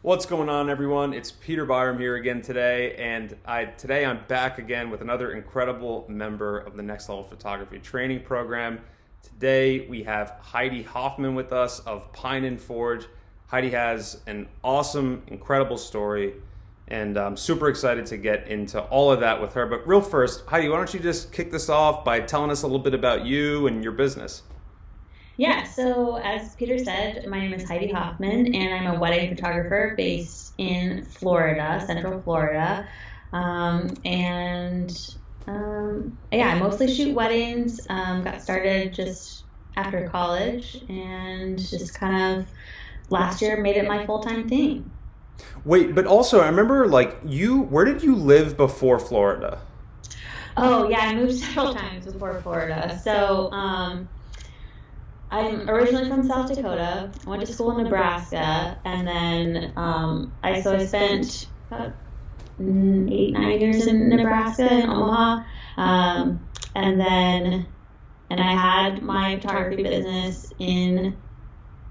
What's going on, everyone? It's Peter Byram here again today, and today I'm back again with another incredible member of the Next Level Photography Training Program. Today we have Heidi Hoffman with us of Pine and Forge. Heidi has an awesome, incredible story, and I'm super excited to get into all of that with her. But real first, Heidi, why don't you just kick this off by telling us a little bit about you and your business? Yeah, so as Peter said, my name is Heidi Hoffman, and I'm a wedding photographer based in Florida, Central Florida. Yeah, I mostly shoot weddings. Got started just after college, and just kind of last year made it my full-time thing. Wait, but also I remember where did you live before Florida? Oh, yeah, I moved several times before Florida. I'm originally from South Dakota. I went to school in Nebraska, and then I spent about 8, 9 years in Nebraska in Omaha, and I had my photography business in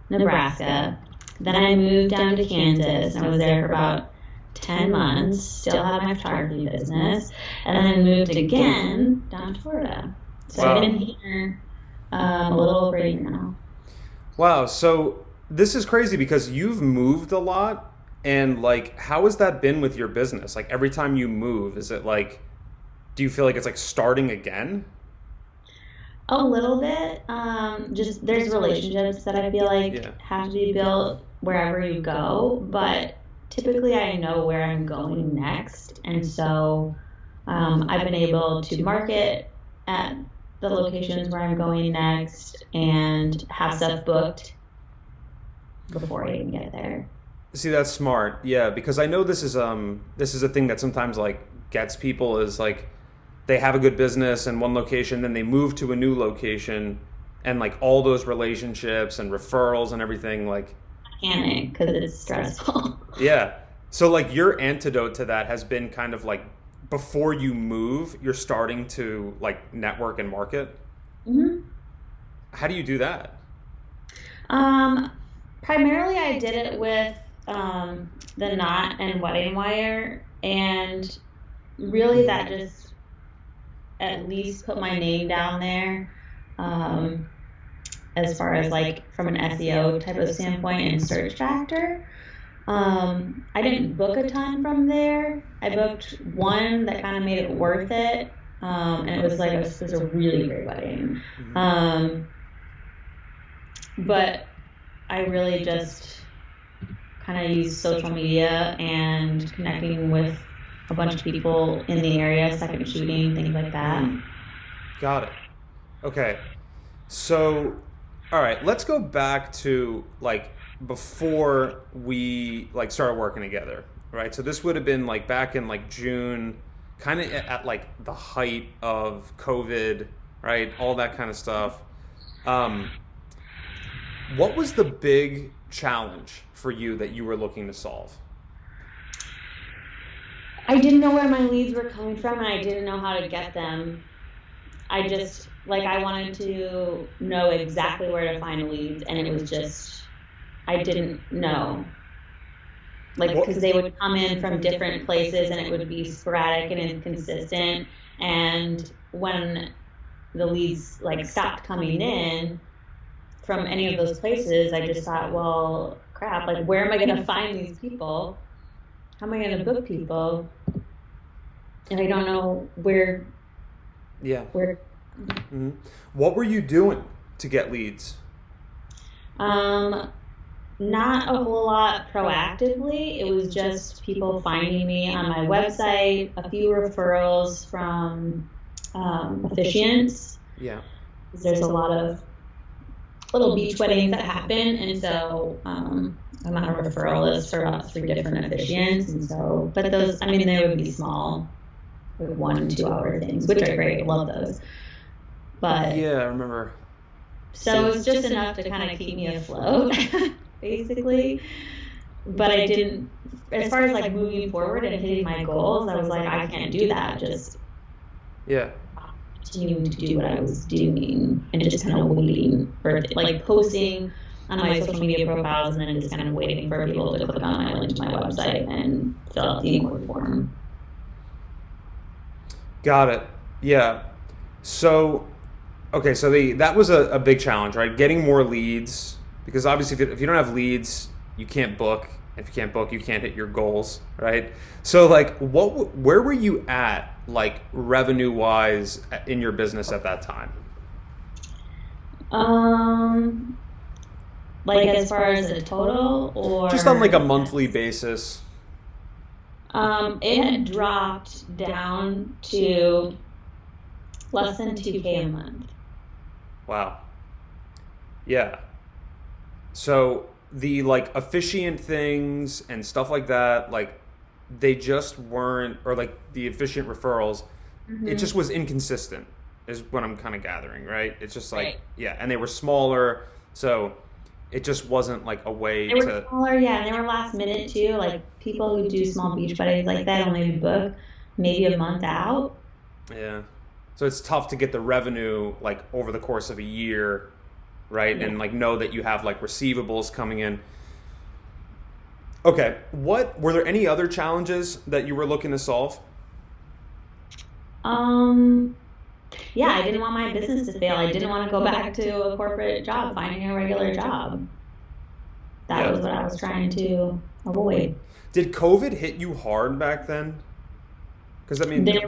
Nebraska. Then I moved down to Kansas, and I was there for about 10 months. Still had my photography business, and then I moved again down to Florida. So I've been Wow. here a little over a year now. Wow, so this is crazy because you've moved a lot, and how has that been with your business? Like every time you move, is it like do you feel like it's like starting again? A little bit. Just there's relationships that I feel like Yeah. have to be built wherever you go, but typically I know where I'm going next, and so I've been able to market at the locations where I'm going next and have stuff booked before I even get there. See, that's smart. Yeah, because I know this is a thing that sometimes like gets people is like they have a good business in one location, then they move to a new location and like all those relationships and referrals and everything like Panic because it's stressful. yeah. So like your antidote to that has been kind of like before you move, you're starting to like network and market. hmm How do you do that? Um, Primarily, I did it with the knot and wedding wire, and really that just at least put my name down there. Um, as far as like from an SEO type of standpoint and search factor. I didn't book a ton from there. I booked one that kind of made it worth it. And it was it was a really great wedding. Mhm. Um, but I really just kind of used social media and connecting with a bunch of people in the area, second shooting, things like that. Mm, got it. Okay. So, all right, let's go back to like before we like started working together, right? So this would have been like back in like June, kind of at like the height of COVID, right? All that kind of stuff. Um, what was the big challenge for you that you were looking to solve? I didn't know where my leads were coming from and I didn't know how to get them. I just I wanted to know exactly where to find leads, and it was just I didn't know, What? because they would come in from different places and it would be sporadic and inconsistent. And when the leads stopped coming in from any of those places, I just thought, well, crap, where am I going to find these people? How am I going to book people? And I don't know Yeah. where. Hmm. What were you doing to get leads? Um, Not a whole lot proactively. It was just people finding me on my website, a few referrals from officiants. Yeah. There's a lot of little beach weddings that happen, and so I'm on a referral list for about 3 different officiants. And so, but those, I mean, they would be small, like 1 2 hour things, which are great. I love those. But Yeah, I remember. so it was just enough to kind of keep me afloat, basically. But I didn't, as far as moving forward and hitting my goals, I was like, I can't do that. Just Yeah. continuing to do what I was doing and just kind of waiting for posting on my social media profiles, and then just kind of waiting for people to click on my link to my website and fill out the inquiry form. Got it. Yeah. So, okay, so that was a big challenge, right? Getting more leads, because obviously if you don't have leads, you can't book. If you can't book, you can't hit your goals, right? So like where were you at, like, revenue wise in your business at that time? Like as far as the total, or Just on like a monthly basis. it had dropped down to less than 2K a month. Wow. Yeah. So the like officiant things and stuff like that, like they just weren't, or like the efficient referrals, it just was inconsistent, is what I'm kind of gathering, right? It's just like, Right. yeah, and they were smaller, so it just wasn't like a way They were to, smaller, yeah, and they were last minute too. Like people who do small beach buddies like that only book maybe a month out. yeah. So it's tough to get the revenue like over the course of a year, right? Yeah. And like know that you have like receivables coming in. Okay, what were there any other challenges that you were looking to solve? Um, yeah, I didn't want my business to fail. I didn't want to go back to a corporate job, finding a regular job. That Yeah. was what I was trying to avoid. Did COVID hit you hard back then? Because I mean,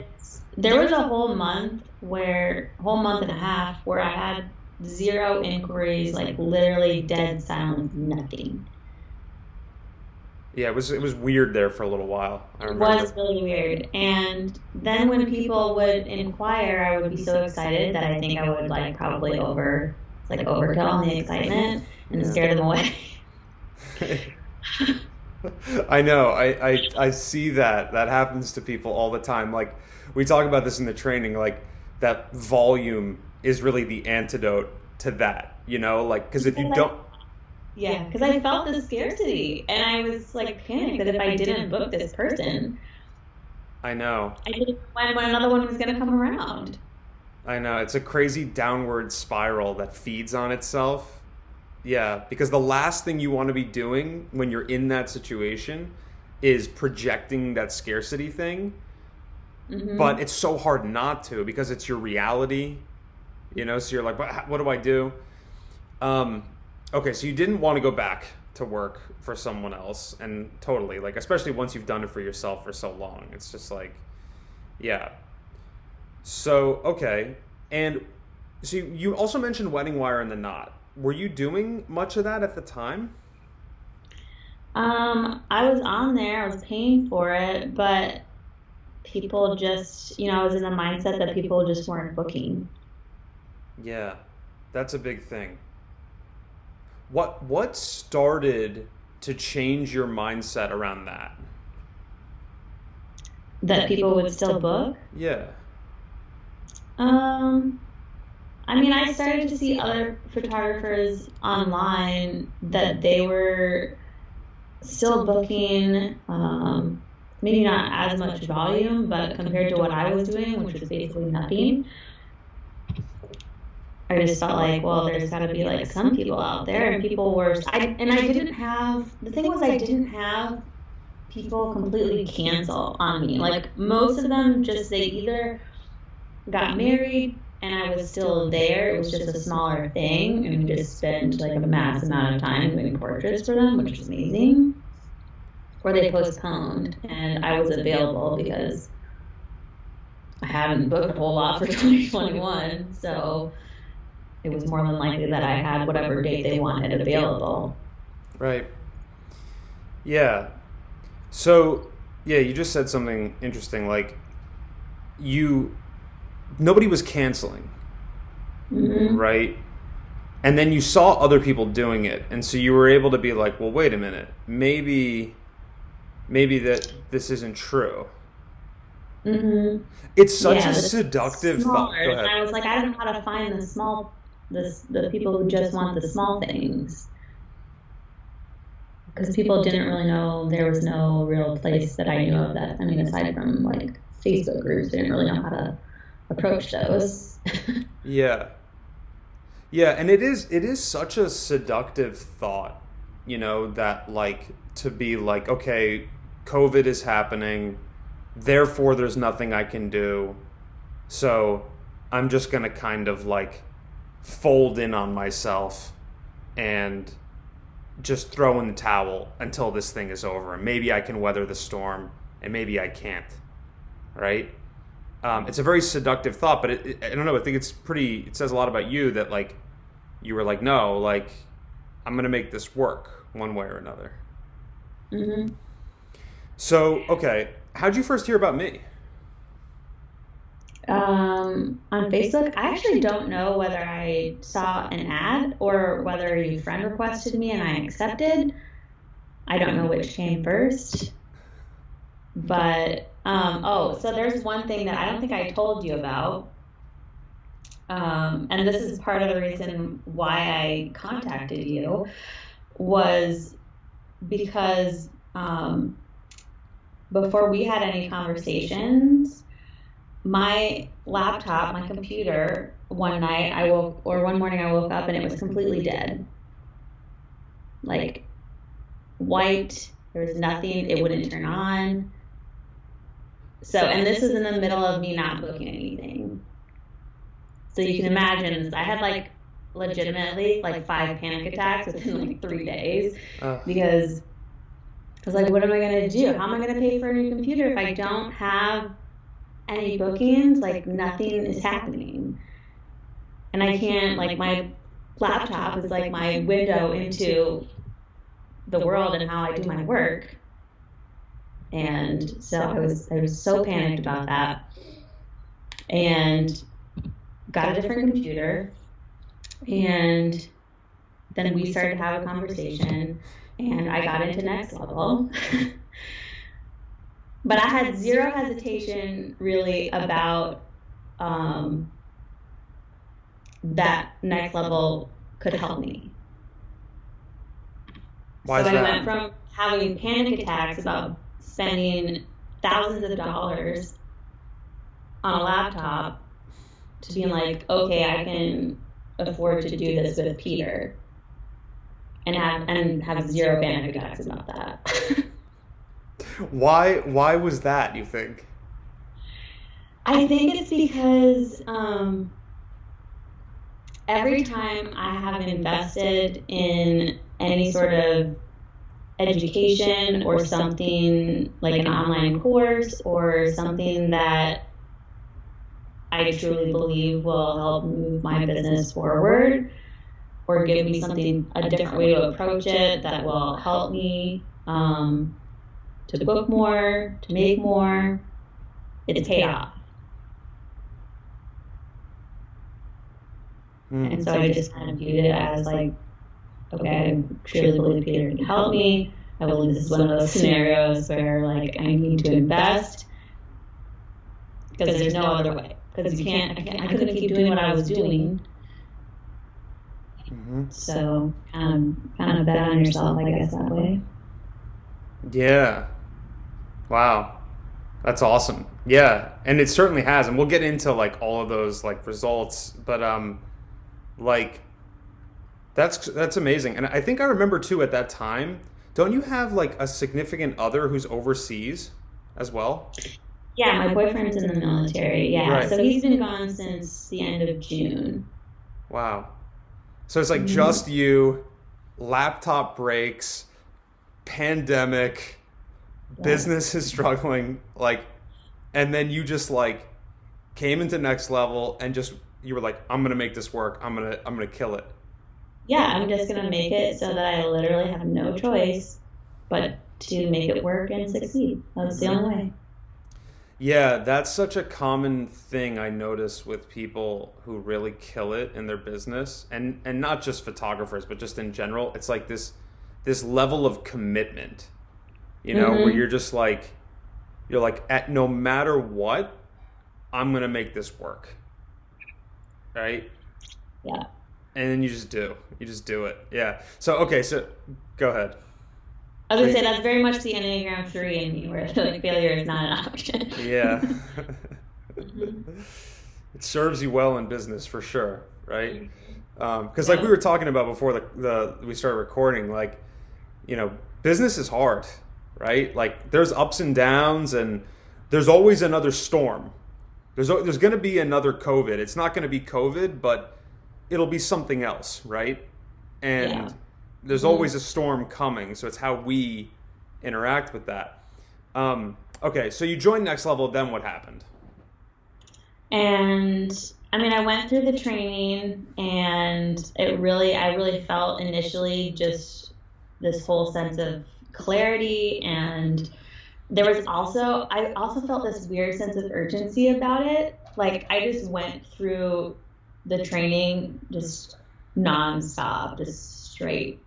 There was a whole month and a half where I had zero inquiries, like literally dead silence, nothing. yeah, it was weird there for a little while. I It was remember. really weird. And then when people would inquire, I would be so excited that I think I would like probably overkill on the excitement and Yeah. scare them away. I know. I see that. That happens to people all the time. Like we talk about this in the training, like that volume is really the antidote to that, like because if you don't, Yeah, because I felt the scarcity and I was like panicked that if I didn't book this person, I know. I didn't know when another one was going to come around. I know. It's a crazy downward spiral that feeds on itself. Yeah, because the last thing you want to be doing when you're in that situation is projecting that scarcity thing, but it's so hard not to because it's your reality, so you're like, what do I do? Okay, so you didn't want to go back to work for someone else, and totally, like, especially once you've done it for yourself for so long, it's just like, yeah. So, okay, and so you also mentioned Wedding Wire and the Knot. Were you doing much of that at the time? I was on there, I was paying for it, but people just, I was in the mindset that people just weren't booking. Yeah, that's a big thing. What started to change your mindset around that? That people would still book. Yeah. Um, I mean, I started to see other photographers online that they were still booking, maybe not as much volume, but compared to what I was doing, which was basically nothing, I just felt like, well, there's got to be like some people out there, and people were. I didn't have. The thing was, I didn't have people completely cancel on me. Like most of them, just they either got married and I was still there. It was just a smaller thing, and we just spent like a mass amount of time doing portraits for them, which was amazing. Or they postponed, and I was available because I hadn't booked a whole lot for 2021, so it was more than likely that I had whatever date they wanted available. Right. Yeah. So, yeah, you just said something interesting. Like, nobody was canceling, right? And then you saw other people doing it, and so you were able to be like, well, wait a minute, maybe that this isn't true. It's such Yeah, a but it's seductive thought. smaller. Go And I ahead. was like, I don't know how to find the people who just want the small things. Because people didn't really know, there was no real place that I knew of that. I mean, aside from like Facebook groups, they didn't really know how to approach those. Yeah. Yeah, and it is such a seductive thought, that like to be like, okay, COVID is happening, therefore there's nothing I can do. So I'm just gonna kind of like fold in on myself and just throw in the towel until this thing is over. And maybe I can weather the storm and maybe I can't. Right? It's a very seductive thought, but I don't know. I think it says a lot about you that like you were like, no, like I'm going to make this work one way or another. Mm-hmm. So, okay. How'd you first hear about me? On Facebook, I actually don't know whether I saw an ad or whether a friend requested me and I accepted. I don't know which came first. But, so there's one thing that I don't think I told you about. And this is part of the reason why I contacted you was because before we had any conversations, my laptop, my computer, one morning I woke up and it was completely dead. Like white, there was nothing, it wouldn't turn on. So, and this is in the middle of me not booking anything. So you can imagine, I had like legitimately like 5 panic attacks within like 3 days because I was like, what am I going to do? How am I going to pay for a new computer if I don't have any bookings? Like nothing is happening. And I can't, like my laptop is like my window into the world and how I do my work. And so I was so panicked about that and got a different computer. And then we started to have a conversation and I got into Next Level. But I had zero hesitation really about that Next Level could help me. Why is so I that? went from having panic attacks about spending thousands of dollars on a laptop to being like, okay, I can afford to do this with Peter and have zero panic attacks about that. Why was that, you think? I think it's because every time I have invested in any sort of education or something like an online course or something that I truly believe will help move my business forward or give me a different way to approach it that will help me to book more, to make more, it's paid off. And so I just kind of viewed it as like, okay, I truly believe Peter can help me. I believe this is one of those scenarios where like I need to invest because there's no other way. Because I couldn't keep doing what I was doing. Mm-hmm. So kind of bet on yourself, I guess, that way. Yeah. Wow. That's awesome. Yeah. And it certainly has. And we'll get into like all of those like results, but like that's amazing. And I think I remember too at that time, don't you have like a significant other who's overseas as well? Yeah, my boyfriend's in the military. Yeah. Right. So he's been gone since the end of June. Wow. So it's like just you, laptop breaks, pandemic, business is struggling, like, and then you just like came into Next Level and just you were like, I'm gonna make this work. I'm gonna kill it. Yeah, I'm just gonna make it so that I literally have no choice but to make it work and succeed. That's the only way. Yeah, that's such a common thing I notice with people who really kill it in their business, and not just photographers, but just in general. It's like this level of commitment, where you're just like, at no matter what, I'm gonna make this work, right? Yeah. And then you just do it. Yeah. So okay, so go ahead. I was gonna say that's very much the Enneagram 3 in me, where like failure is not an option. Yeah. It serves you well in business for sure, right? Because like we were talking about before we started recording, like, business is hard, right? Like there's ups and downs, and there's always another storm. There's going to be another COVID. It's not going to be COVID, but it'll be something else, right? And there's always a storm coming. So it's how we interact with that. Okay, so you joined Next Level. Then what happened? And I mean, I went through the training, and I really felt initially just this whole sense of clarity, and I also felt this weird sense of urgency about it. Like I just went through the training just nonstop, just straight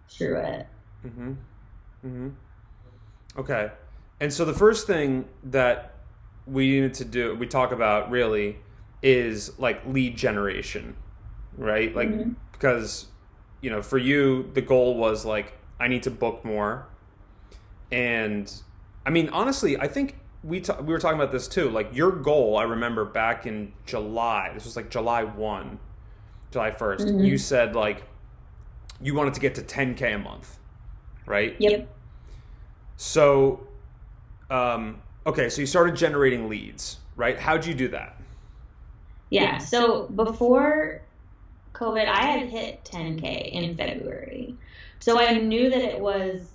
through it. Mm-hmm. Mm-hmm. Okay. And so the first thing that we talk about really is like lead generation, right? Like, because, for you, the goal was like, I need to book more. And I mean, honestly, I think we were talking about this too. Like your goal, I remember back in July, this was like July 1st, you said like you wanted to get to 10K a month, right? Yep. So, okay, so you started generating leads, right? How'd you do that? Yeah, so before COVID, I had hit 10K in February. So I knew that it was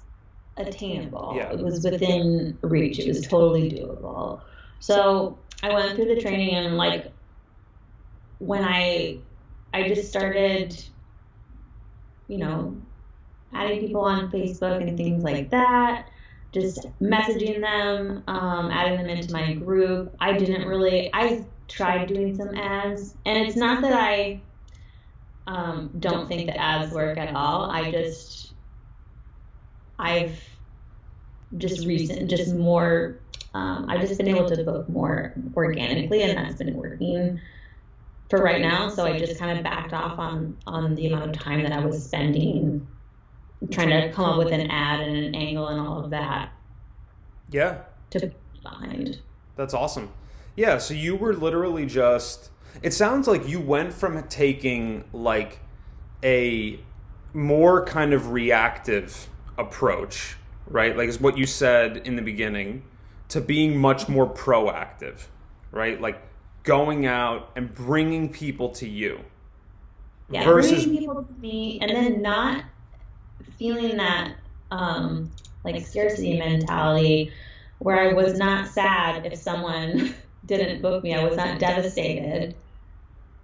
attainable. Yeah. It was within reach. It was totally doable. So I went through the training, and like when I just started, adding people on Facebook and things like that, just messaging them, adding them into my group. I tried doing some ads, and it's not that I don't think the ads work at all. I've just been able to book more organically, and that's been working for right now. So I just kind of backed off on the amount of time that I was spending trying to come up with an ad and an angle and all of that. Yeah. To put behind. That's awesome. Yeah, so you were literally it sounds like you went from taking like a more kind of reactive approach, right? Like is what you said in the beginning, to being much more proactive, right? Like going out and bringing people to you. Yeah, bringing people to me, and then not feeling that like scarcity mentality where I was not sad if someone didn't book me. I was not devastated.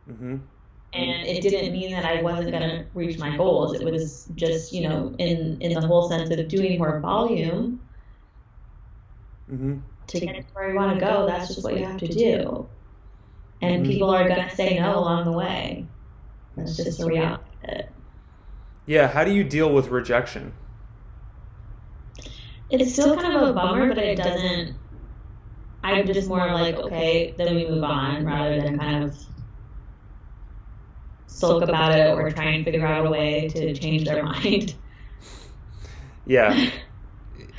Mm-hmm. And it didn't mean that I wasn't going to reach my goals. It was just, in the whole sense of doing more volume to get to where you want to go. That's just what you have to do. And people are going to say no along the way. That's just the reality of it. Yeah. How do you deal with rejection? It's still kind of a bummer, but it doesn't. I'm just more like, okay, then we move on, rather than kind of sulk about it or try and figure out a way to change their mind. Yeah.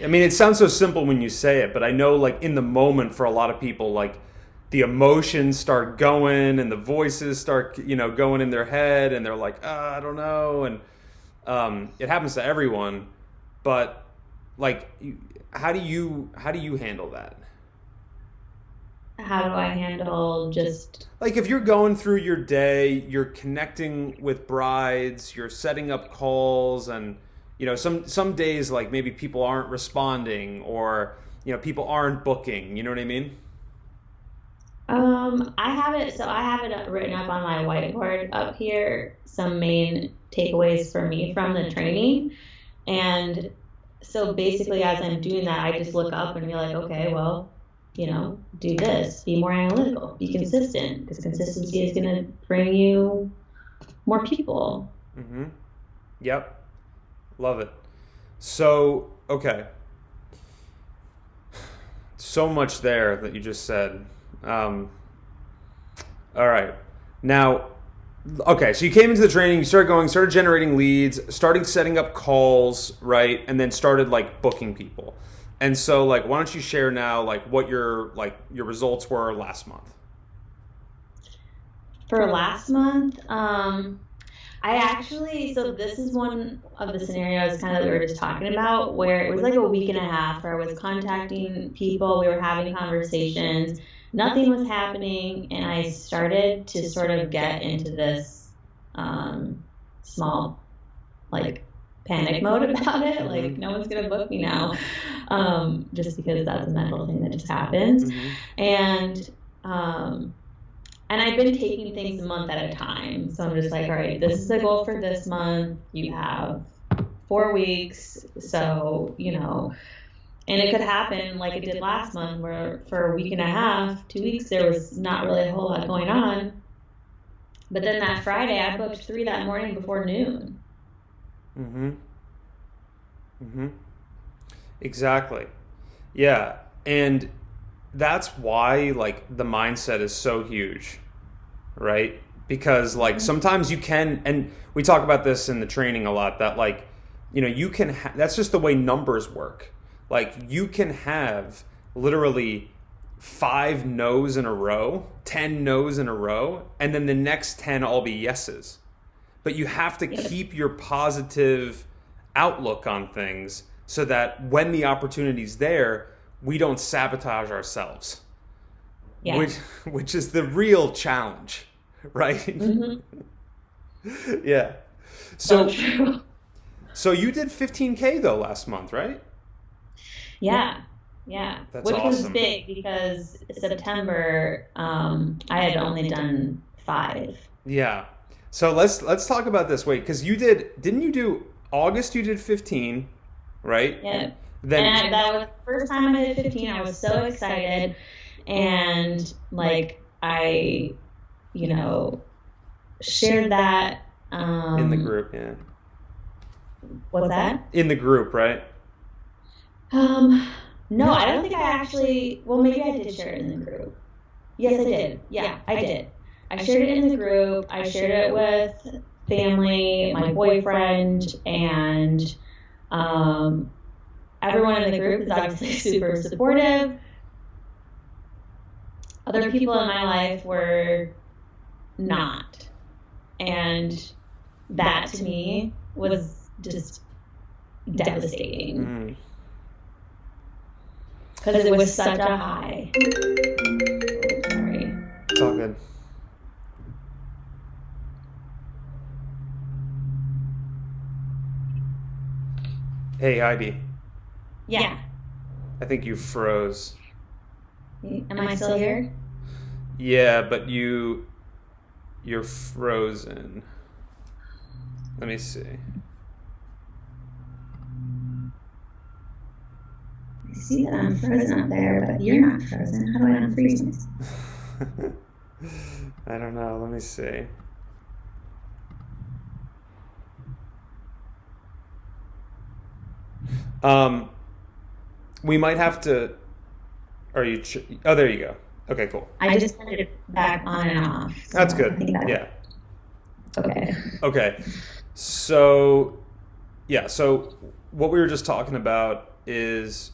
I mean, it sounds so simple when you say it, but I know like in the moment for a lot of people, like the emotions start going and the voices start, going in their head, and they're like, I don't know. And it happens to everyone, but like, how do you handle that? How do I handle just... Like if you're going through your day, you're connecting with brides, you're setting up calls, and, some days like maybe people aren't responding, or, people aren't booking, you know what I mean? I have it written up on my whiteboard up here, some main takeaways for me from the training. And so basically as I'm doing that, I just look up and be like, okay, well, do this, be more analytical, be consistent, because consistency is going to bring you more people. Mm-hmm. Yep. Love it. So, okay. So much there that you just said. All right. Now, okay, so you came into the training, you started generating leads, started setting up calls, right? And then started like booking people. And so like, why don't you share now like what your results were last month? For last month, I actually, so this is one of the scenarios kind of that we were just talking about, where it was like a week and a half where I was contacting people, we were having conversations, nothing was happening, and I started to sort of get into this small, like, panic mode about it. Mm-hmm. Like, no one's gonna book me now, just because that's a mental thing that just happens. Mm-hmm. And I've been taking things a month at a time. So I'm just like, all right, this is the goal for this month. You have 4 weeks. So, and it could happen like it did last month, where for a week and a half, 2 weeks, there was not really a whole lot going on. But then that Friday, I booked 3 that morning before noon. Mm-hmm. Mm-hmm. Exactly. Yeah. And that's why, like, the mindset is so huge, right? Because, like, sometimes you can, and we talk about this in the training a lot, that, like, you can, that's just the way numbers work. Like, you can have literally 5 no's in a row, 10 no's in a row, and then the next 10 all be yeses. But you have to keep your positive outlook on things so that when the opportunity's there, we don't sabotage ourselves, which is the real challenge, right? Mm-hmm. Yeah. So you did 15K though last month, right? Yeah. That's which awesome. was big because September, I had only done 5. Yeah. So let's talk about this. Wait, because didn't you do August? You did 15, right? Yeah. Then that was the first time I did 15. I was so excited, and like I, shared that in the group, yeah. What's that? In the group, right? No, I don't think I actually. Well, maybe I did share it in the group. Yes, I did. Yeah, I did. I shared it in the group. I shared it with family, my boyfriend, and everyone in the group is obviously super supportive. Other people in my life were not. And that to me was just devastating. Because it was such a high. Sorry. It's all good. Hey, Heidi. Yeah. I think you froze. Am I still here? Yeah, but you're frozen. Let me see. I see that I'm frozen up there, but you're not frozen. How do I unfreeze myself? I don't know. Let me see. We might have to. Are you? Oh, there you go. Okay, cool. I just turned it back on and off. So that's good. Yeah. Okay. Okay. So, yeah. So what we were just talking about is,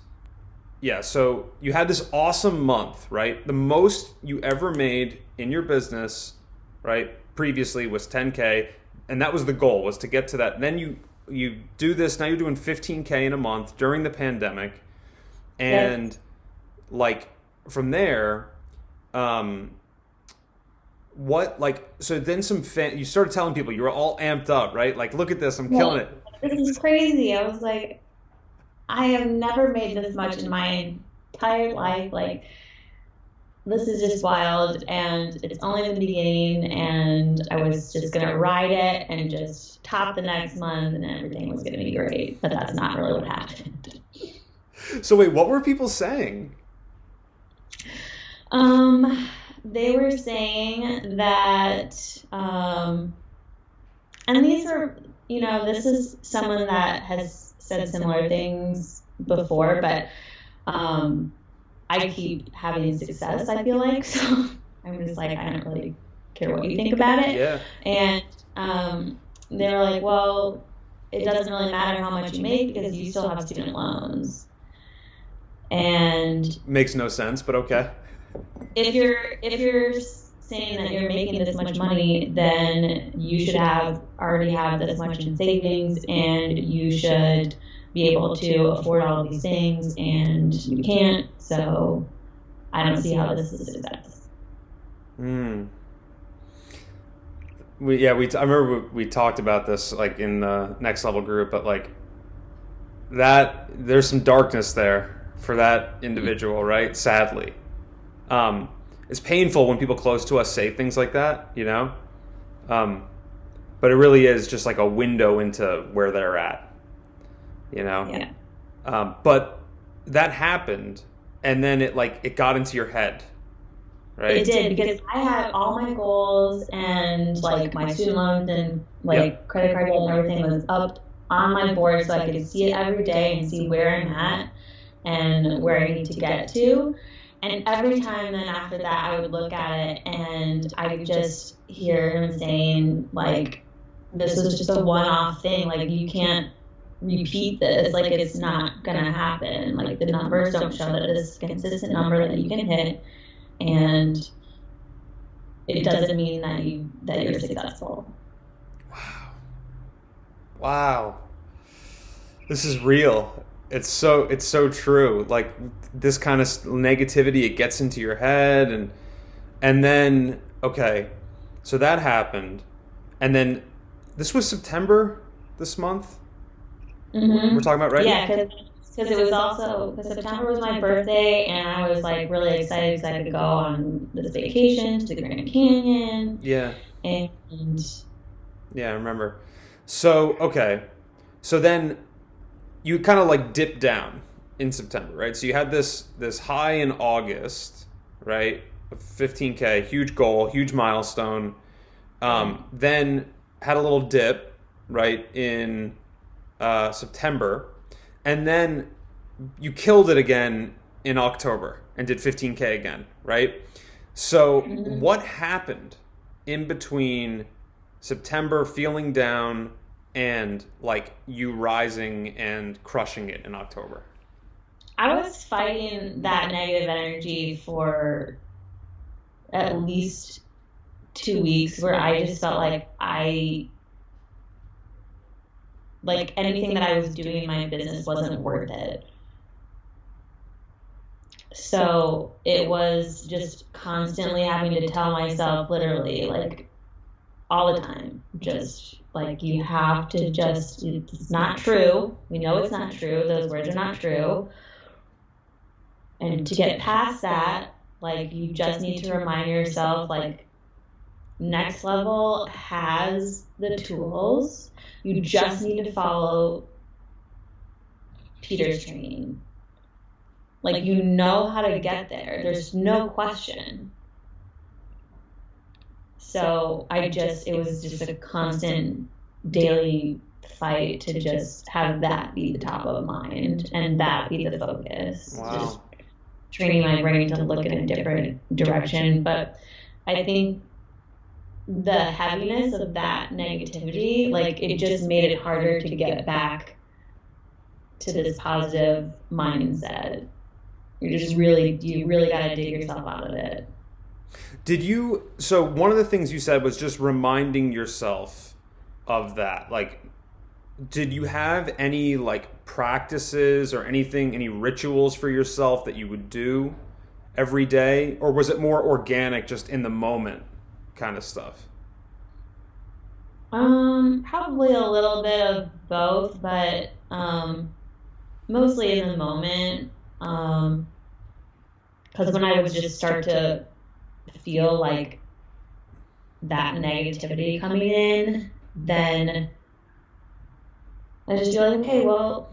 yeah. So you had this awesome month, right? The most you ever made in your business, right? Previously was 10K, and that was the goal, was to get to that. And then you do this. Now you're doing 15K in a month during the pandemic, and like from there, what, like, so then you started telling people, you were all amped up, right? Like, look at this, I'm killing it. This is crazy. I was like, I have never made this much in my entire life. Like, this is just wild, and it's only the beginning, and I was just going to ride it and just top the next month, and everything was going to be great. But that's not really what happened. So wait, what were people saying? They were saying that, and these were, this is someone that has said similar things before, but I keep having success, I feel like, so I'm just like, I don't really care what you think about it. Yeah. And they were like, well, it doesn't really matter how much you make because you still have student loans. And makes no sense, but okay. If you're saying that you're making this much money, then you should have already have this much in savings, and you should be able to afford all of these things, and you can't. So I don't see how this is a success. I remember we talked about this like in the next level group, but like that there's some darkness there for that individual, right? Sadly, it's painful when people close to us say things like that, you know. But it really is just like a window into where they're at, you know. Yeah. But that happened, and then it got into your head. Right. It did, because I had all my goals and like my student loans and like credit card debt and everything was up on my board, so I could see it every day and see where I'm at and where I need to get to. And every time then after that, I would look at it and I would just hear him saying like, this was just a one-off thing. Like, you can't repeat this. Like, it's not gonna happen. Like, the numbers don't show that it's a consistent number that you can hit. And it doesn't mean that you're successful. Wow. This is real. It's so true. Like, this kind of negativity, it gets into your head, and then okay, so that happened, and then this was September this month. Mm-hmm. We're talking about, right? Yeah, because it was also, because September was my birthday, and I was like really excited because I could go on this vacation to the Grand Canyon. Yeah. And yeah, I remember. So okay, so then you kind of like dipped down in September, right? So you had this high in August, right? 15K, huge goal, huge milestone. Then had a little dip, right, in September. And then you killed it again in October and did 15K again, right? So what happened in between September feeling down and like you rising and crushing it in October? I was fighting that negative energy for at least 2 weeks, where I just felt like anything that I was doing in my business wasn't worth it. So it was just constantly having to tell myself, literally, like all the time, just like, you have to just, it's not true. We know it's not true. Those words are not true. And to get past that, like, you just need to remind yourself, like, Next Level has the tools. You just need to follow Peter's training. Like, you know how to get there. There's no question. So it was just a constant daily fight to just have that be the top of mind and that be the focus. Wow. Just training my brain to look in a different direction. But I think the heaviness of that negativity, like, it just made it harder to get back to this positive mindset. You really got to dig yourself out of it. So one of the things you said was just reminding yourself of that. Like, did you have any like practices or anything, any rituals for yourself that you would do every day? Or was it more organic, just in the moment kind of stuff? Probably a little bit of both, but mostly in the moment. Because when I would just start to feel like that negativity coming in, then I just feel like, okay, well,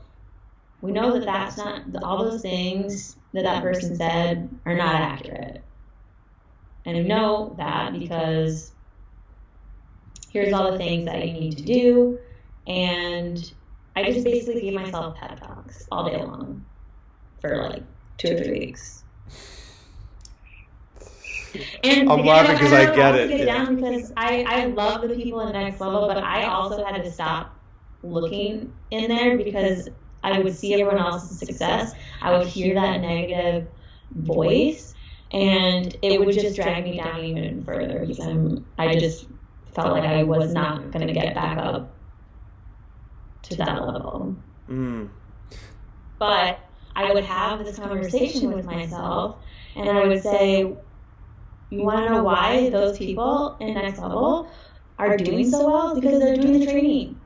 we know that that's not, all those things that person said are not accurate. And I know that because here's all the things that you need to do. And I just basically gave myself pep talks all day long for like 2 or 3 weeks. And I'm laughing because I get it. Get down because I love the people in Next Level, but I also had to stop looking in there because I would see everyone else's success. I would hear that negative voice, And it would just drag me down even further because I just felt like I was not going to get back up to that level. Mm. But I would have this conversation with myself and I would say, you want to know why those people in next level are doing so well? It's because they're doing the training.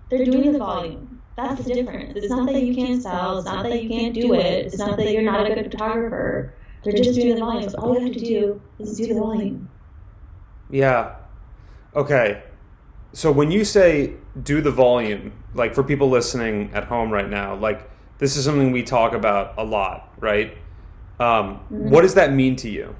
They're doing the volume. That's the difference. It's not that you can't sell. It's not that you can't do it. It's not that you're not a good photographer. They're just doing the volume. So all you have to do is do the volume. Yeah. Okay. So when you say do the volume, like for people listening at home right now, like this is something we talk about a lot, right? What does that mean to you?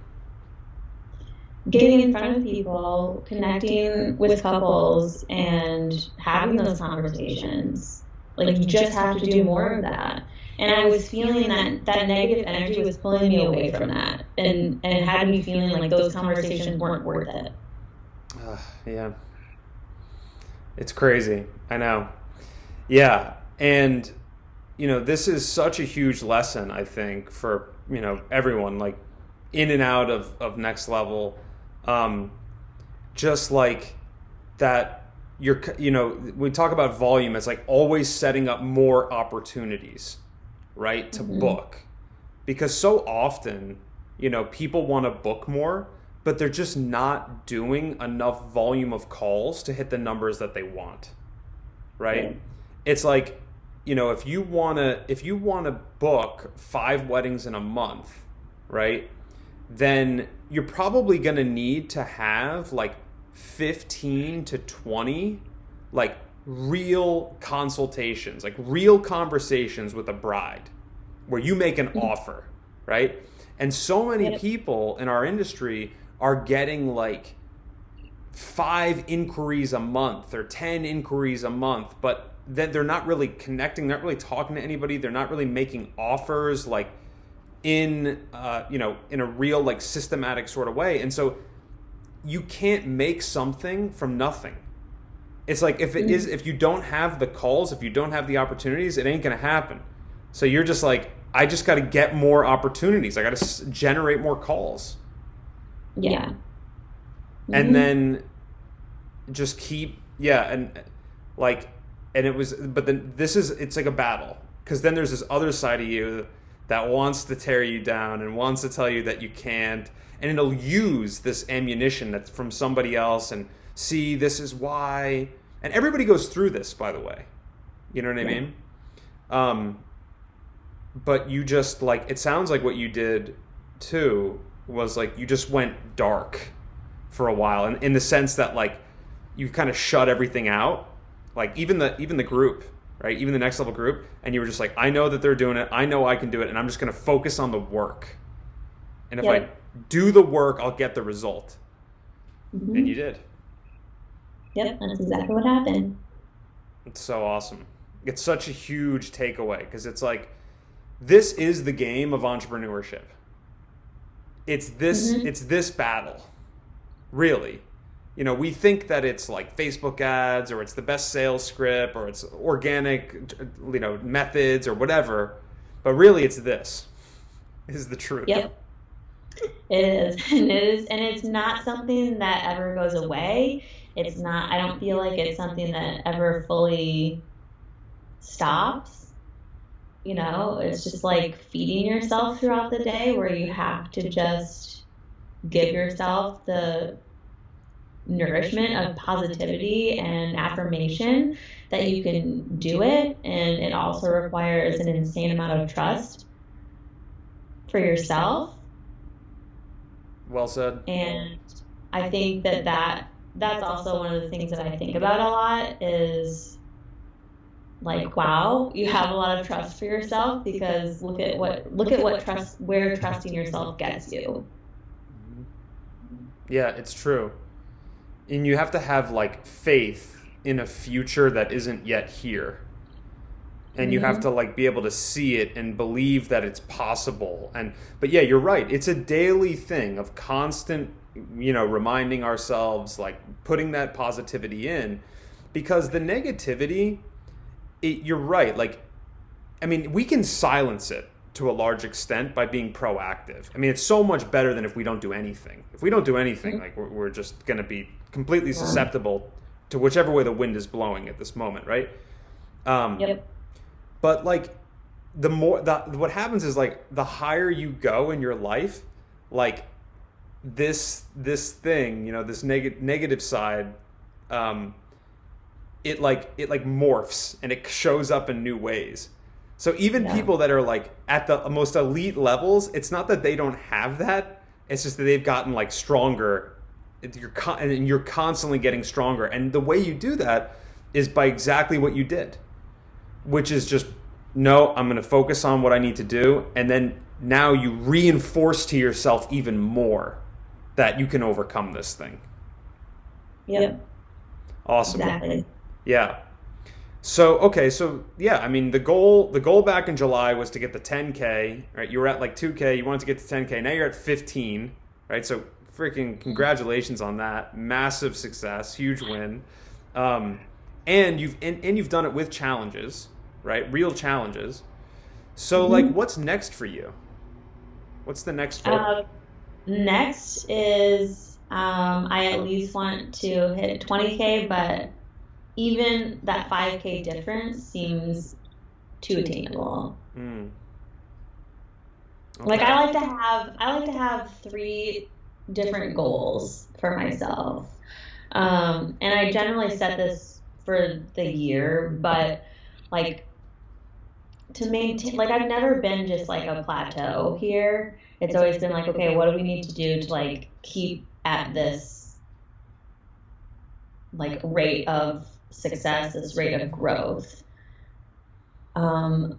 Getting in front of people, connecting with couples, and having those conversations. Like, you just have to do more of that. And I was feeling that negative energy was pulling me away from that and had me feeling like those conversations weren't worth it. Yeah. It's crazy. I know. Yeah. And, this is such a huge lesson, I think, for, everyone, like in and out of next level. Just like that we talk about volume as like always setting up more opportunities, right? To book. Because so often, people want to book more, but they're just not doing enough volume of calls to hit the numbers that they want. Right? Yeah. It's like, if you want to book 5 weddings in a month, right? Then you're probably going to need to have like 15 to 20 like real consultations, like real conversations with a bride where you make an offer, right? And so many people in our industry are getting like 5 inquiries a month or 10 inquiries a month, but then they're not really connecting, they're not really talking to anybody, they're not really making offers like in in a real like systematic sort of way. And so you can't make something from nothing. It's like if you don't have the calls, if you don't have the opportunities, it ain't gonna happen. So you're just like, I just got to get more opportunities. I got to generate more calls. Yeah. And then just keep and it was, but then it's like a battle, because then there's this other side of you that wants to tear you down and wants to tell you that you can't, and it'll use this ammunition that's from somebody else and see, this is why. And everybody goes through this, by the way. You know what I mean? But you just like, it sounds like what you did too was like you just went dark for a while, and in the sense that like you kind of shut everything out, like even the group, right? Even the next level group, and you were just like, I know that they're doing it, I know I can do it, and I'm just going to focus on the work. And if I do the work, I'll get the result. And you did. Yep, that's exactly what happened. It's so awesome. It's such a huge takeaway, because it's like, this is the game of entrepreneurship. It's this battle, really. We think that it's like Facebook ads, or it's the best sales script, or it's organic, methods or whatever. But really it's this is the truth. Yep. It is. And it's not something that ever goes away. It's not, I don't feel like it's something that ever fully stops. It's just like feeding yourself throughout the day, where you have to just give yourself the nourishment of positivity and affirmation that you can do it. And it also requires an insane amount of trust for yourself. Well said. And I think that's also one of the things that I think about a lot is like, wow, you have a lot of trust for yourself, because look at what trust, where trusting yourself gets you. Yeah, it's true. And you have to have like faith in a future that isn't yet here. And you have to like be able to see it and believe that it's possible. But yeah, you're right. It's a daily thing of constant, reminding ourselves, like putting that positivity in, because the negativity, you're right. Like, I mean, we can silence it to a large extent by being proactive. I mean, it's so much better than if we don't do anything. If we don't do anything, like we're just going to be completely susceptible to whichever way the wind is blowing at this moment, right? Yep. But like what happens is like the higher you go in your life, like this thing, this negative side, it morphs and it shows up in new ways. So even people that are like at the most elite levels, it's not that they don't have that. It's just that they've gotten like stronger. And you're constantly getting stronger. And the way you do that is by exactly what you did, which is just, no, I'm going to focus on what I need to do. And then now you reinforce to yourself even more that you can overcome this thing. Yep. Awesome. Exactly. Yeah. So yeah, I mean, the goal back in July was to get the 10K, right? You were at like 2K, you wanted to get to 10K. Now you're at 15, right? So freaking congratulations on that. Massive success, huge win. And you've done it with challenges, right? Real challenges. So like, what's next for you? What's the next goal? Next is I at least want to hit 20K, but even that 5K difference seems too attainable. Okay. Like I like to have 3 different goals for myself. And I generally set this for the year, but like to maintain, like I've never been just like a plateau here. It's always been like, okay, what do we need to do to like keep at this like rate of success, this rate of growth. And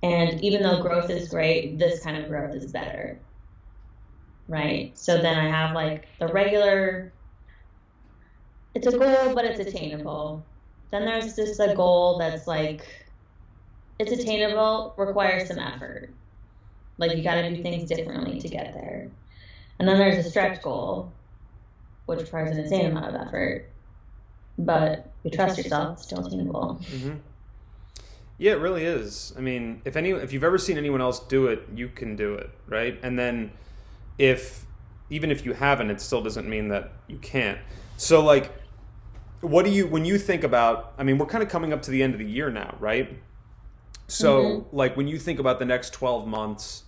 even though growth is great, this kind of growth is better. Right? So then I have like the regular, it's a goal, but it's attainable. Then there's just a goal that's like, it's attainable, requires some effort. Like you got to do things differently to get there. And then there's a stretch goal, which requires an insane amount of effort. But you trust yourself, it's still attainable. Mm-hmm. Yeah, it really is. I mean, if you've ever seen anyone else do it, you can do it, right? And then even if you haven't, it still doesn't mean that you can't. So like, when you think about, I mean, we're kind of coming up to the end of the year now, right? So like when you think about the next 12 months,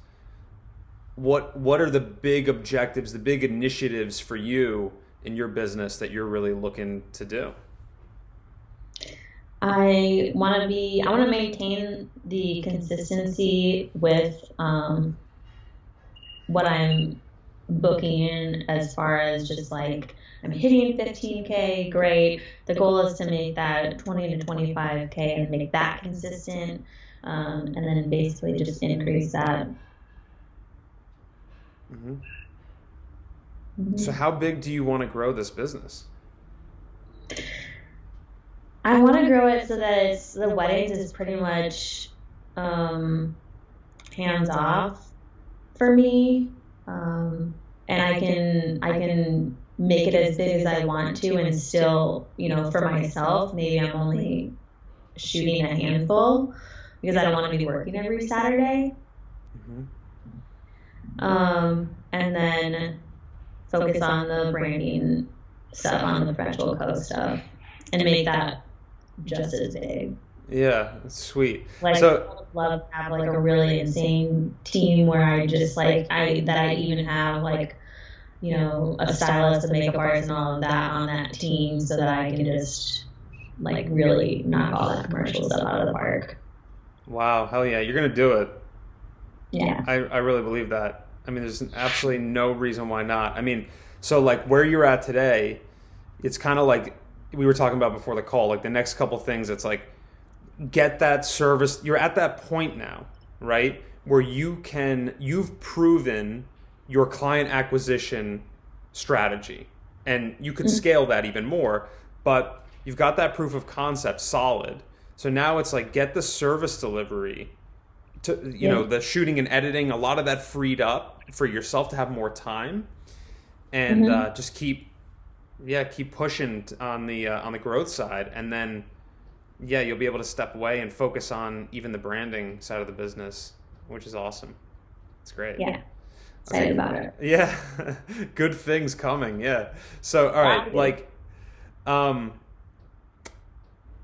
what are the big objectives, the big initiatives for you in your business that you're really looking to do? I want to maintain the consistency with what I'm booking in, as far as just like I'm hitting 15K, great. The goal is to make that 20 to 25K and make that consistent, and then basically just increase that. So how big do you want to grow this business? I want to grow it so that the weddings is pretty much hands off for me, and I can make it as big as I want to, and still, for myself, maybe I'm only shooting a handful because I don't want to be working every Saturday. And then focus on the branding stuff, on the professional code stuff, and make that just as big. Yeah, that's sweet. Like, so, I would love to have like a really insane team where I just like I even have like, a stylist, a makeup artist, and all of that on that team, so that I can just like really knock all that commercial stuff out of the park. Wow, hell yeah, you're gonna do it. Yeah, I really believe that. I mean, there's absolutely no reason why not. I mean, so like where you're at today, it's kind of like we were talking about before the call, like the next couple things, it's like get that service. You're at that point now, right? Where you've proven your client acquisition strategy, and you could scale that even more, but you've got that proof of concept solid. So now it's like get the service delivery to, the shooting and editing, a lot of that freed up for yourself to have more time, and just keep pushing on the growth side, and then you'll be able to step away and focus on even the branding side of the business. which is awesome. It's great. Yeah, excited about it. Yeah, good things coming. Yeah. So, all right, like,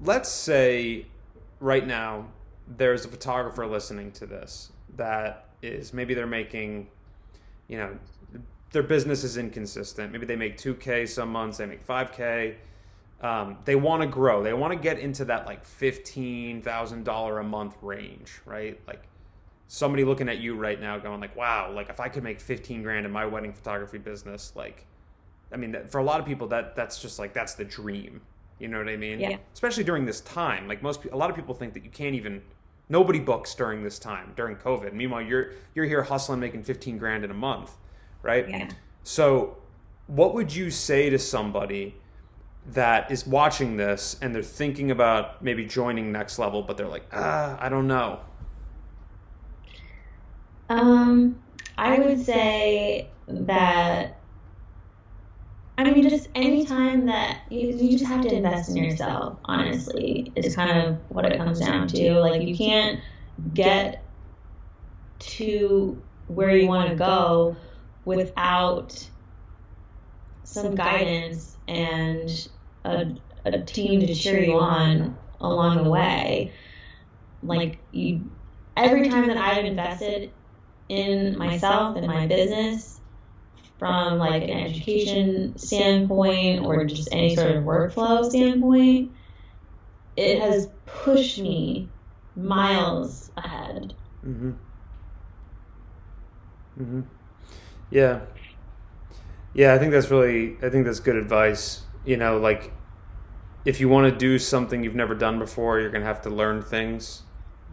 let's say right now there's a photographer listening to this that is maybe they're making, you know, their business is inconsistent. Maybe they make 2K some months, they make 5K. They want to grow. They want to get into that like $15,000 a month range, right? Like somebody looking at you right now going like, wow, like if I could make 15 grand in my wedding photography business, like, I mean, for a lot of people that's just like, that's the dream. You know what I mean? Yeah. Especially during this time. Like a lot of people think that you can't even, nobody books during this time, during COVID. Meanwhile, you're here hustling, making 15 grand in a month, right? Yeah. So what would you say to somebody that is watching this and they're thinking about maybe joining Next Level, but they're like, I don't know? I would say that, I mean, just anytime that you just have to invest in yourself, honestly, is kind of what it comes down to. Like, you can't get to where you want to go without some guidance and a team to cheer you on along the way. Like, every time that I've invested in myself and my business, from like an education standpoint or just any sort of workflow standpoint, it has pushed me miles ahead. Mm-hmm. Mm-hmm. Yeah. Yeah, I think that's good advice. You know, like if you want to do something you've never done before, you're going to have to learn things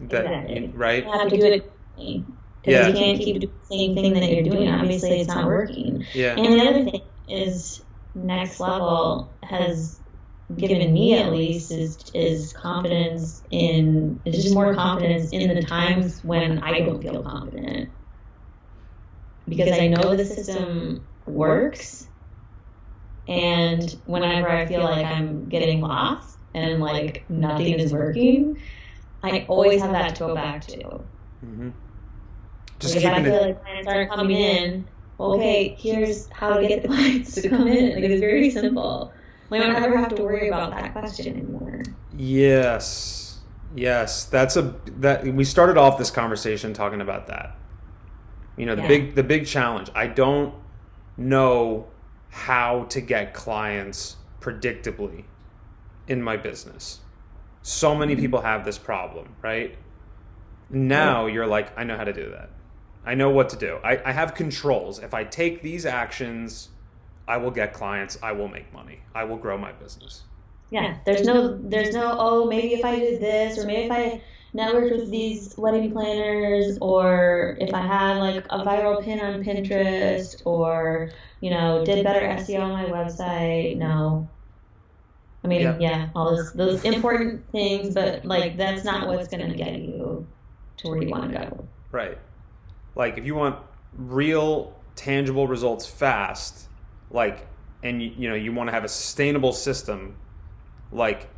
that, Exactly. right? You have to do it. Because you can't keep doing the same thing that you're doing. Obviously, it's not working. Yeah. And the other thing is, Next Level has given me, at least, is confidence in, it's just more confidence in the times when I don't feel confident. Because I know the system works, and whenever I feel like I'm getting lost and like nothing is working, I always have that to go back to. Mm-hmm. Just if I feel like clients aren't coming in, okay, here's how to get the clients to come in. Like, it's very simple. We don't ever have to worry about that question anymore. Yes. That we started off this conversation talking about that. You know, the big challenge. I don't know how to get clients predictably in my business. So many people have this problem, right? Now you're like, I know how to do that. I know what to do. I have controls. If I take these actions, I will get clients. I will make money. I will grow my business. Yeah. There's no, oh, maybe if I did this, or maybe if I networked with these wedding planners, or if I had like a viral pin on Pinterest, or, you know, did better SEO on my website. No. I mean, all those important things, but like that's not what's going to get you to where you want to go. Right. Like if you want real tangible results fast, like, and you want to have a sustainable system, like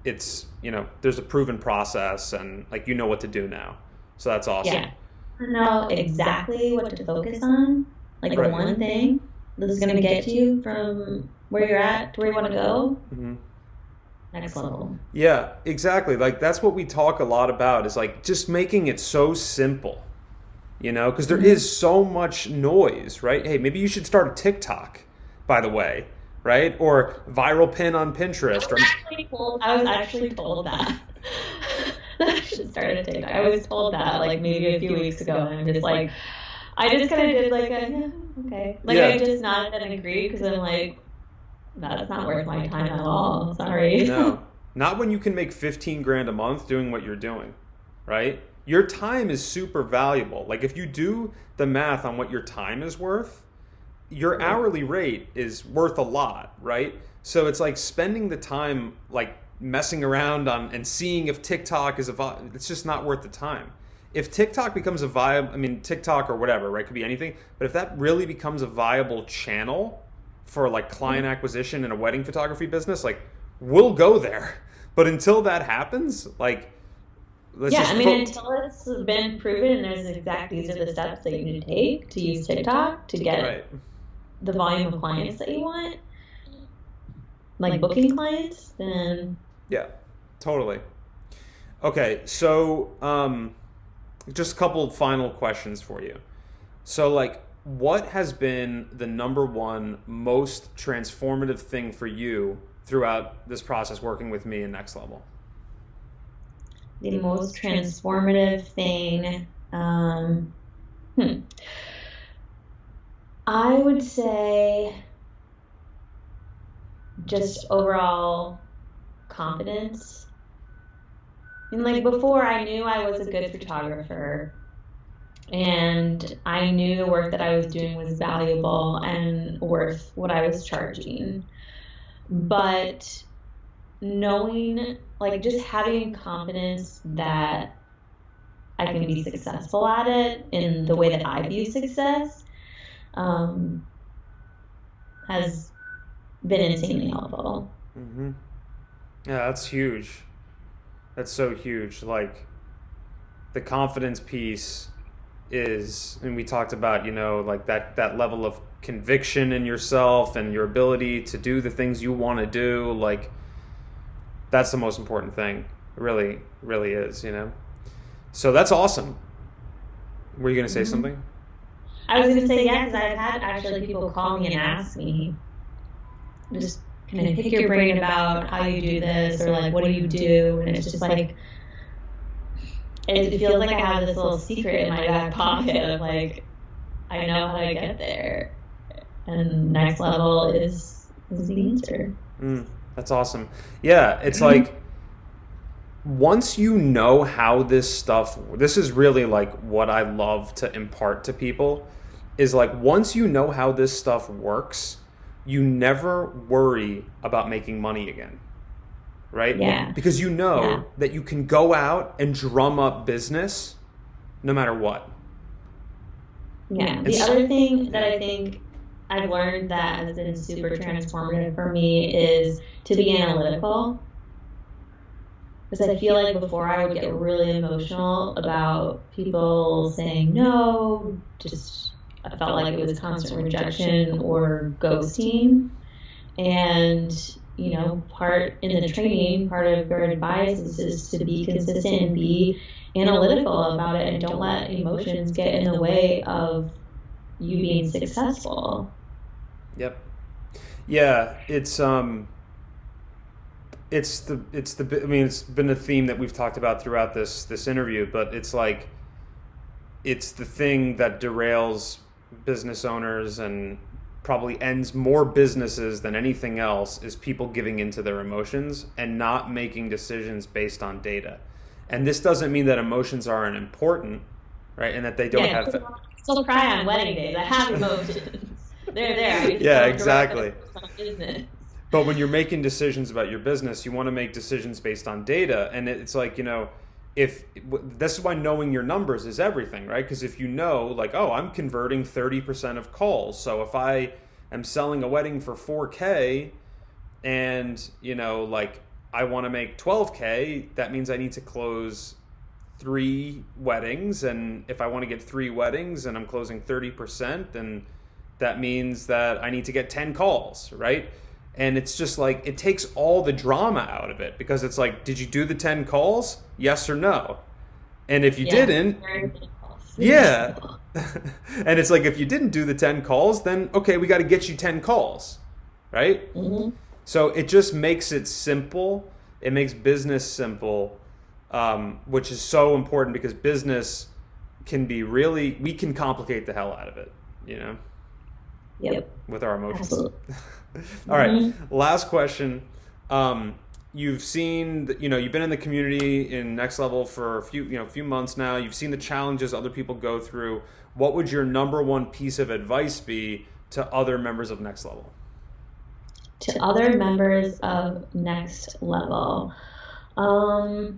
it's, there's a proven process and like, what to do now. So that's awesome. Yeah. I know exactly what to focus on. Like the one thing that's going to get you from where you're at to where you want to go. Mm-hmm. Next level. Yeah, exactly. Like that's what we talk a lot about, is like just making it so simple, because there is so much noise, right? Hey, maybe you should start a TikTok, by the way, right? Or viral pin on Pinterest. I was actually told that. I should start a TikTok. I was told that like maybe a few weeks ago, and I'm just like, I just kind of did like okay. Like I just nodded and agreed, because I'm like, that's not worth my time at all. Sorry. No, not when you can make 15 grand a month doing what you're doing, right? Your time is super valuable. Like if you do the math on what your time is worth, your hourly rate is worth a lot, right? So it's like spending the time like messing around on and seeing if TikTok is it's just not worth the time. If TikTok becomes a TikTok or whatever, right? Could be anything. But if that really becomes a viable channel for like client acquisition in a wedding photography business, like we'll go there. But until that happens, like let's Yeah, just I mean, until it's been proven and there's these are the steps that you need to take to use TikTok to get right. the volume of clients that you want, like booking clients, then Yeah, totally. Okay, so just a couple of final questions for you. So, like, what has been the number one most transformative thing for you throughout this process working with me in Next Level? the most transformative thing, hmm, I would say just overall confidence. And like before, I knew I was a good photographer and I knew the work that I was doing was valuable and worth what I was charging. But knowing, like, just having confidence that I can be successful at it in the way that I view success um, has been insanely helpful. Mm-hmm. Yeah, that's huge. That's so huge. Like, the confidence piece is, and we talked about, like that level of conviction in yourself and your ability to do the things you want to do. Like, that's the most important thing. It really, really is. So that's awesome. Were you going to say Mm-hmm. something? I was going to say, yeah, because I've had actually people call me and ask me, just kind of pick your brain about how you do this or like, what do you do? And it's just like, it feels like I have this little secret in my back pocket of like, I know how to get there. And next level is the answer. That's awesome. Yeah, it's like once you know how this is really like what I love to impart to people is like once you know how this stuff works, you never worry about making money again. Right? Yeah. Because you Yeah. know that you can go out and drum up business no matter what. Yeah. The other thing that I think I've learned that has been super transformative for me is to be analytical. Because I feel like before I would get really emotional about people saying no, just I felt like it was constant rejection or ghosting. And, part in the training, part of your advice is to be consistent and be analytical about it and don't let emotions get in the way of you being successful. Yep. Yeah, I mean it's been a theme that we've talked about throughout this interview, but it's like it's the thing that derails business owners and probably ends more businesses than anything else is people giving into their emotions and not making decisions based on data. And this doesn't mean that emotions aren't important, right? And that they don't Yeah, have still cry on wedding days. I have emotions. They're there. I just yeah, don't direct them exactly. to my business. But when you're making decisions about your business, you want to make decisions based on data. And it's like, if this is why knowing your numbers is everything, right? Because if you know, like, oh, I'm converting 30% of calls. So if I am selling a wedding for 4K and, like I want to make 12K, that means I need to close 3 weddings. And if I want to get 3 weddings and I'm closing 30%, then that means that I need to get 10 calls, right? And it's just like, it takes all the drama out of it because it's like, did you do the 10 calls? Yes or no? And if you didn't, yeah. And it's like, if you didn't do the 10 calls, then okay, we got to get you 10 calls, right? Mm-hmm. So it just makes it simple. It makes business simple, which is so important because business we can complicate the hell out of it. Yep. With our emotions. Absolutely. All right. Mm-hmm. Last question. You've seen, you've been in the community in Next Level for a few months now. You've seen the challenges other people go through. What would your number one piece of advice be to other members of Next Level? To other members of Next Level, I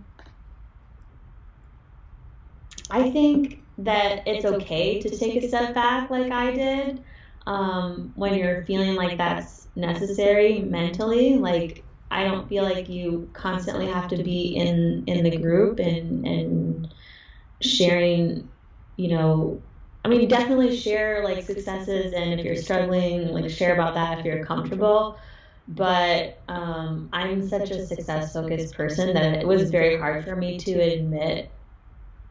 think that it's okay to take a step back like I did when you're feeling like that's necessary mentally. Like, I don't feel like you constantly have to be in the group and sharing, you know, I mean, definitely share like successes, and if you're struggling, like share about that if you're comfortable. But I'm such a success focused person that it was very hard for me to admit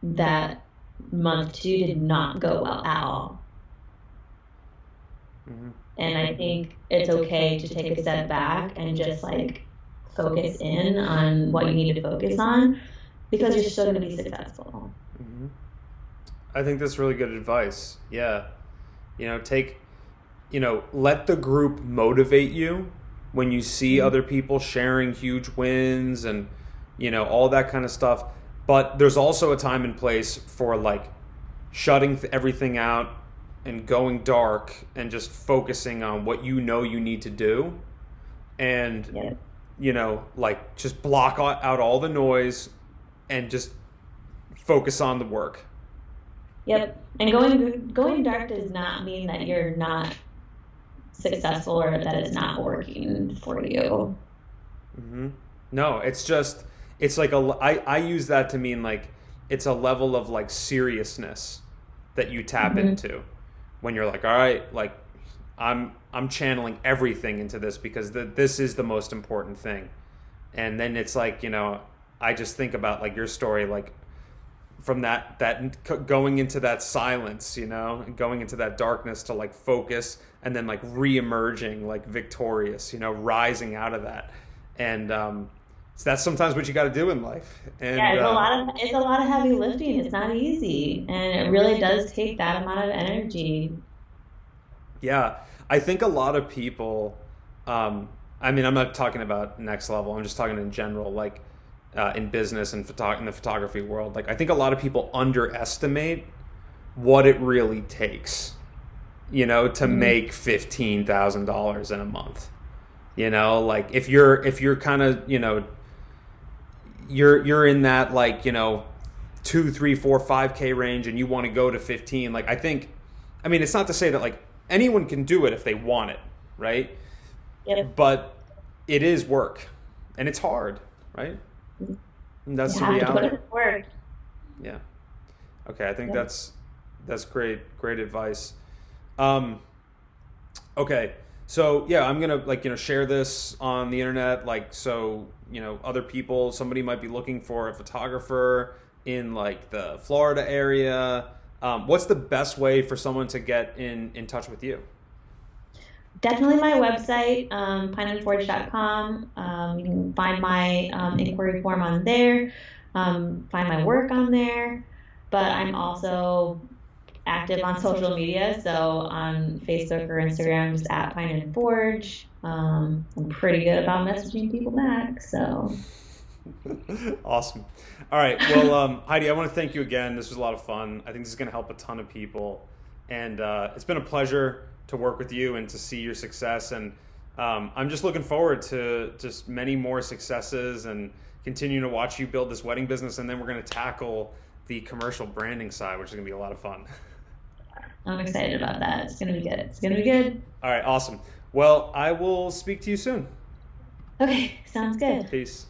that month two did not go well at all. Hmm. And I think it's okay to take a step back and just like focus in on what you need to focus on because you're still going to be successful. Hmm. I think that's really good advice. Yeah. Take, let the group motivate you when you see Mhm. other people sharing huge wins and, all that kind of stuff. But there's also a time and place for like shutting everything out and going dark and just focusing on what you need to do. And, Yeah. like just block out all the noise and just focus on the work. Yep. And going dark does not mean that you're not successful or that it's not working for you. Hmm. No, it's like I use that to mean like it's a level of like seriousness that you tap Hmm. into when you're like, all right, like I'm channeling everything into this because this is the most important thing. And then it's like, I just think about like your story, like from that going into that silence, and going into that darkness to like focus and then like re-emerging like victorious, rising out of that. And so that's sometimes what you got to do in life. Yeah, And it's a lot of heavy lifting. It's not easy, and it really does take that amount of energy. yeah, I think a lot of people, I mean, I'm not talking about next level, I'm just talking in general, like in business and in the photography world. Like, I think a lot of people underestimate what it really takes, to Mhm. make $15,000 in a month. Like if you're kind of, you're in that like, 2, 3, 4, 5K range and you want to go to 15. Like I mean, it's not to say that like anyone can do it if they want it, right? Yep. But it is work and it's hard, right? And You that's the have to put reality. it to work. Yeah. Okay, I think Yep. that's great advice. Um, okay, so yeah, I'm gonna like share this on the internet, like so other people, somebody might be looking for a photographer in like the Florida area. What's the best way for someone to get in touch with you? Definitely my website, pineandforge.com. You can find my inquiry form on there, find my work on there. But I'm also active on social media, so on Facebook or Instagram, just at Pine and Forge. I'm pretty good about messaging people back, so. Awesome. All right. Well, Heidi, I want to thank you again. This was a lot of fun. I think this is going to help a ton of people. And it's been a pleasure to work with you and to see your success. And I'm just looking forward to just many more successes and continuing to watch you build this wedding business. And then we're going to tackle the commercial branding side, which is going to be a lot of fun. I'm excited about that. It's gonna be good. It's gonna be good. All right. Awesome. Well, I will speak to you soon. Okay, sounds good. Peace.